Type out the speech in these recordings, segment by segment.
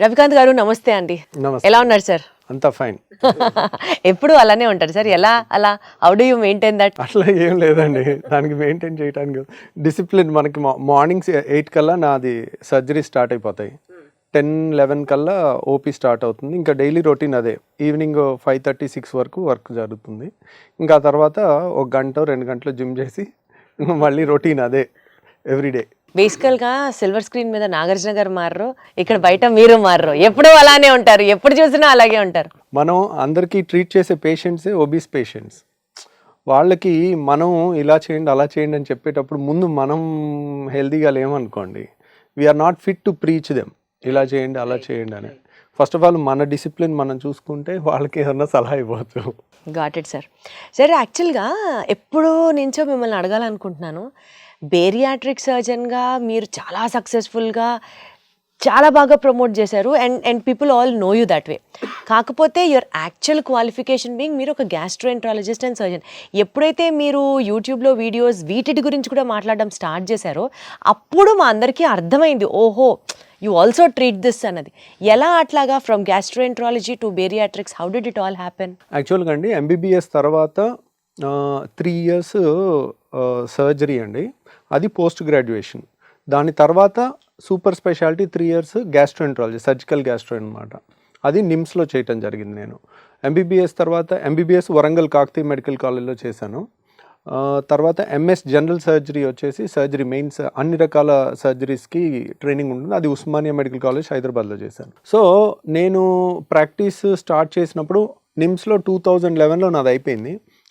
రవికాంత్ గారు నమస్తే అండి. నమస్తే. ఎలా ఉన్నారు సార్? అంతా ఫైన్. ఎప్పుడు అలానే ఉంటారు సార్? ఎలా అలా how do you maintain that? అట్లా ఏం లేదండి, దానికి మెయింటైన్ చేయడానికి డిసిప్లిన్. మనకి మార్నింగ్ 8 కల్లా నాది సర్జరీ స్టార్ట్ అయిపోతాయి, 10-11 కల్లా ఓపీ స్టార్ట్ అవుతుంది. ఇంకా డైలీ రొటీన్ అదే. ఈవినింగ్ 5:30-6 వరకు వర్క్ జరుగుతుంది. ఇంకా ఆ తర్వాత 1 గంట 2 గంటలు జిమ్ చేసి మళ్ళీ రొటీన్ అదే ఎవ్రీడే. బేసికల్ గా సిల్వర్ స్క్రీన్ మీద నాగార్జున గారు మారరు, ఇక్కడ బయట మీరు మారరు, ఎప్పుడు అలానే ఉంటారు, ఎప్పుడు చూసినా అలాగే ఉంటారు. మనం అందరికీ ట్రీట్ చేసే పేషెంట్సే ఒబీస్ పేషెంట్స్. వాళ్ళకి మనం ఇలా చేయండి అలా చేయండి అని చెప్పేటప్పుడు ముందు మనం హెల్తీగా లేమనుకోండి, we are not fit to preach them ఇలా చేయండి అలా చేయండి అని. ఫస్ట్ ఆఫ్ ఆల్ మన డిసిప్లిన్ మనం చూసుకుంటే వాళ్ళకి ఏదన్నా సలహా ఇవ్వచ్చు. Got it sir. సార్ యాక్చువల్గా ఎప్పుడూ నుంచో మిమ్మల్ని అడగాలనుకుంటున్నాను, బేరియాట్రిక్ సర్జన్గా మీరు చాలా సక్సెస్ఫుల్గా చాలా బాగా ప్రమోట్ చేశారు and people all know you that way. కాకపోతే యువర్ యాక్చువల్ క్వాలిఫికేషన్ బీయింగ్ మీరు ఒక గ్యాస్ట్రోఎంట్రాలజిస్ట్ అండ్ సర్జన్. ఎప్పుడైతే మీరు యూట్యూబ్లో వీడియోస్ వీటి గురించి కూడా మాట్లాడడం స్టార్ట్ చేశారో అప్పుడు మా అందరికీ అర్థమైంది, ఓహో యూ ఆల్సో ట్రీట్ దిస్ అన్నది. ఎలా అట్లాగా from gastroenterology to bariatrics, how did it all happen? యాక్చువల్గా అండి, ఎంబీబీఎస్ తర్వాత 3 years సర్జరీ అండి, అది పోస్ట్ గ్రాడ్యుయేషన్. దాని తర్వాత super speciality 3 years gastroenterology, surgical gastro అనమాట. అది నిమ్స్లో చేయటం జరిగింది. నేను ఎంబీబీఎస్ తర్వాత ఎంబీబీఎస్ వరంగల్ కాకతీయ మెడికల్ కాలేజ్లో చేశాను. తర్వాత ఎంఎస్ జనరల్ సర్జరీ వచ్చేసి సర్జరీ మెయిన్స్ అన్ని రకాల సర్జరీస్కి ట్రైనింగ్ ఉంటుంది, అది ఉస్మానియా మెడికల్ కాలేజ్ హైదరాబాద్లో చేశాను. సో నేను ప్రాక్టీస్ స్టార్ట్ చేసినప్పుడు నిమ్స్లో 2011లో నాది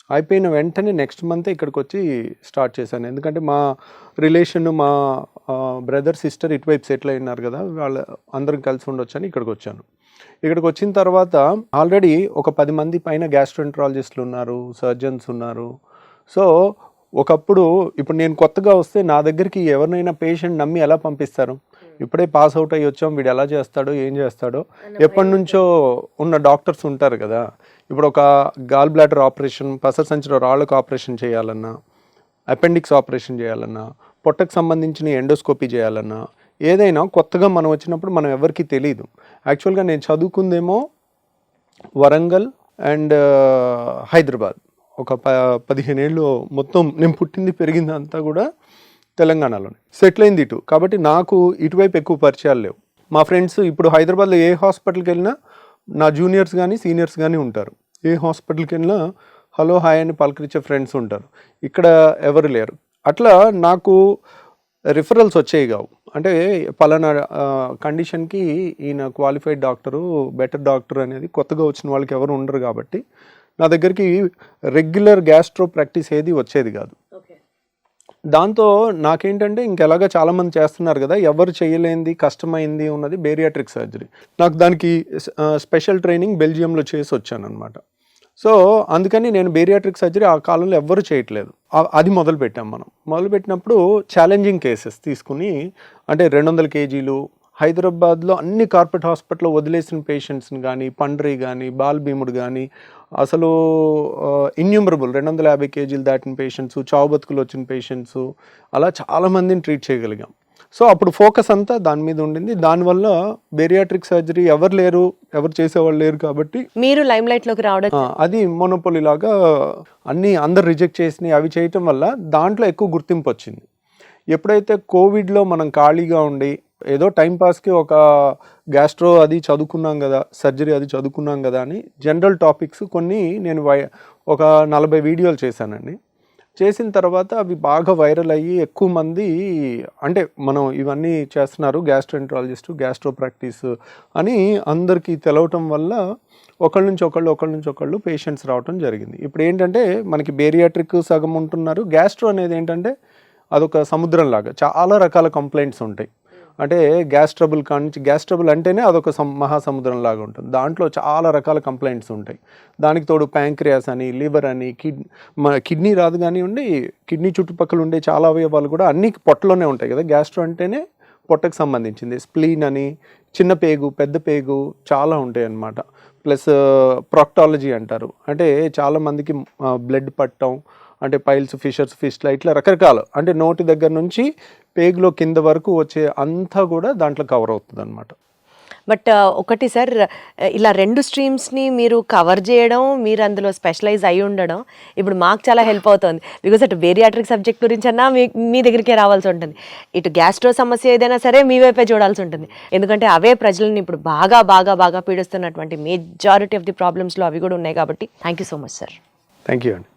అయిపోయిన వెంటనే నెక్స్ట్ మంత్ ఇక్కడికి వచ్చి స్టార్ట్ చేశాను. ఎందుకంటే మా రిలేషన్, మా బ్రదర్ సిస్టర్ ఇటువైపు సెటిల్ అయినారు కదా, వాళ్ళు అందరం కలిసి ఉండొచ్చు అని ఇక్కడికి వచ్చాను. ఇక్కడికి వచ్చిన తర్వాత ఆల్రెడీ ఒక 10 మంది పైన గ్యాస్ట్రోఎంట్రాలజిస్టులు ఉన్నారు, సర్జన్స్ ఉన్నారు. సో ఒకప్పుడు, ఇప్పుడు నేను కొత్తగా వస్తే నా దగ్గరికి ఎవరినైనా పేషెంట్ నమ్మి ఎలా పంపిస్తారు? ఇప్పుడే పాస్ అవుట్ అయ్యి వచ్చాం, వీడు ఎలా చేస్తాడో ఏం చేస్తాడో, ఎప్పటి నుంచో ఉన్న డాక్టర్స్ ఉంటారు కదా. ఇప్పుడు ఒక గాల్ బ్లాడర్ ఆపరేషన్, పససంచిలో రాళ్ళకు ఆపరేషన్ చేయాలన్నా, అపెండిక్స్ ఆపరేషన్ చేయాలన్నా, పొట్టకు సంబంధించిన ఎండోస్కోపీ చేయాలన్నా, ఏదైనా కొత్తగా మనం వచ్చినప్పుడు మనం ఎవరికి తెలియదు. యాక్చువల్గా నేను చదువుకుందేమో వరంగల్ అండ్ హైదరాబాద్. ఒక 15 ఏళ్ళు మొత్తం నేను పుట్టింది పెరిగింది అంతా కూడా తెలంగాణలోనే, సెటిల్ అయింది ఇటు. కాబట్టి నాకు ఇటువైపు ఎక్కువ పరిచయాలు లేవు. మా ఫ్రెండ్స్ ఇప్పుడు హైదరాబాద్లో ఏ హాస్పిటల్కి వెళ్ళినా నా జూనియర్స్ కానీ సీనియర్స్ కానీ ఉంటారు. ఏ హాస్పిటల్కి వెళ్ళినా హలో హాయ్ అని పలకరించే ఫ్రెండ్స్ ఉంటారు. ఇక్కడ ఎవరు లేరు. అట్లా నాకు రిఫరల్స్ వచ్చేవి కావు. అంటే పలానా కండిషన్కి ఈయన క్వాలిఫైడ్ డాక్టరు, బెటర్ డాక్టర్ అనేది కొత్తగా వచ్చిన వాళ్ళకి ఎవరు ఉండరు. కాబట్టి నా దగ్గరికి రెగ్యులర్ గ్యాస్ట్రో ప్రాక్టీస్ ఏది వచ్చేది కాదు. దాంతో నాకేంటంటే ఇంకెలాగా చాలామంది చేస్తున్నారు కదా, ఎవరు చేయలేనిది కష్టమైంది ఉన్నది బేరియాట్రిక్ సర్జరీ. నాకు దానికి స్పెషల్ ట్రైనింగ్ బెల్జియంలో చేసి వచ్చాను అనమాట. సో అందుకని నేను బేరియాట్రిక్ సర్జరీ ఆ కాలంలో ఎవ్వరు చేయట్లేదు. అది మొదలుపెట్టినప్పుడు ఛాలెంజింగ్ కేసెస్ తీసుకుని, అంటే 200 kgs హైదరాబాద్లో అన్ని కార్పొరేట్ హాస్పిటల్లో వదిలేసిన పేషెంట్స్ని కానీ, పండ్రి కానీ, బాల్భీముడు కానీ, అసలు ఇన్యూమరబుల్ 250 kgs దాటిన పేషెంట్స్, చావు బతుకులు వచ్చిన పేషెంట్స్, అలా చాలామందిని ట్రీట్ చేయగలిగాం. సో అప్పుడు ఫోకస్ అంతా దాని మీద ఉండింది. దానివల్ల బేరియాట్రిక్ సర్జరీ ఎవరు చేసేవాళ్ళు లేరు. కాబట్టి మీరు లైమ్ లైట్లోకి రావడం, అది మోనోపోలీ లాగా అందరు రిజెక్ట్ చేసినాయి. అవి చేయటం వల్ల దాంట్లో ఎక్కువ గుర్తింపు వచ్చింది. ఎప్పుడైతే కోవిడ్లో మనం ఖాళీగా ఉండి ఏదో టైంపాస్కి ఒక గ్యాస్ట్రో అది చదువుకున్నాం కదా, సర్జరీ అది చదువుకున్నాం కదా అని జనరల్ టాపిక్స్ కొన్ని నేను ఒక 40 వీడియోలు చేశానండి. చేసిన తర్వాత అవి బాగా వైరల్ అయ్యి ఎక్కువ మంది, అంటే మనం ఇవన్నీ చేస్తున్నారు గ్యాస్ట్రోఎంట్రాలజిస్ట్, గ్యాస్ట్రో ప్రాక్టీస్ అని అందరికీ తెలవటం వల్ల ఒకళ్ళ నుంచి ఒకళ్ళు పేషెంట్స్ రావటం జరిగింది. ఇప్పుడు ఏంటంటే మనకి బేరియాట్రిక్ సగం ఉంటున్నారు. గ్యాస్ట్రో అనేది ఏంటంటే అదొక సముద్రం లాగా, చాలా రకాల కంప్లైంట్స్ ఉంటాయి. అంటే గ్యాస్ ట్రబుల్ అంటేనే అదొక మహాసముద్రం లాగా ఉంటుంది. దాంట్లో చాలా రకాల కంప్లైంట్స్ ఉంటాయి. దానికి తోడు ప్యాంక్రియాస్ అని, లివర్ అని, కిడ్నీ రాదు కానివ్వండి, కిడ్నీ చుట్టుపక్కల ఉండే చాలా అవయవాలు కూడా అన్ని పొట్టలోనే ఉంటాయి కదా. గ్యాస్ట్రో అంటేనే పొట్టకు సంబంధించింది. స్ప్లీన్ అని, చిన్న పేగు, పెద్ద పేగు చాలా ఉంటాయి అన్నమాట. ప్లస్ ప్రాక్టాలజీ అంటారు, అంటే చాలామందికి బ్లడ్ పట్టడం, అంటే పైల్స్, ఫిషర్స్, ఫిస్టులా, ఇట్లా రకరకాలు, అంటే నోటి దగ్గర నుంచి పేగులో కింద వరకు వచ్చే అంతా కూడా దాంట్లో కవర్ అవుతుంది అనమాట. బట్ ఒకటి సార్, ఇలా 2 స్ట్రీమ్స్ని మీరు కవర్ చేయడం, మీరు అందులో స్పెషలైజ్ అయి ఉండడం ఇప్పుడు మాకు చాలా హెల్ప్ అవుతుంది. బికాజ్ అటు బేరియాట్రిక్ సబ్జెక్ట్ గురించి అన్నా మీ దగ్గరికే రావాల్సి ఉంటుంది, ఇటు గ్యాస్ట్రో సమస్య ఏదైనా సరే మీ వైపే చూడాల్సి ఉంటుంది. ఎందుకంటే అవే ప్రజలను ఇప్పుడు బాగా బాగా బాగా పీడిస్తున్నటువంటి మెజారిటీ ఆఫ్ ది ప్రాబ్లమ్స్లో అవి కూడా ఉన్నాయి కాబట్టి. Thank you so much sir. Thank you అండి.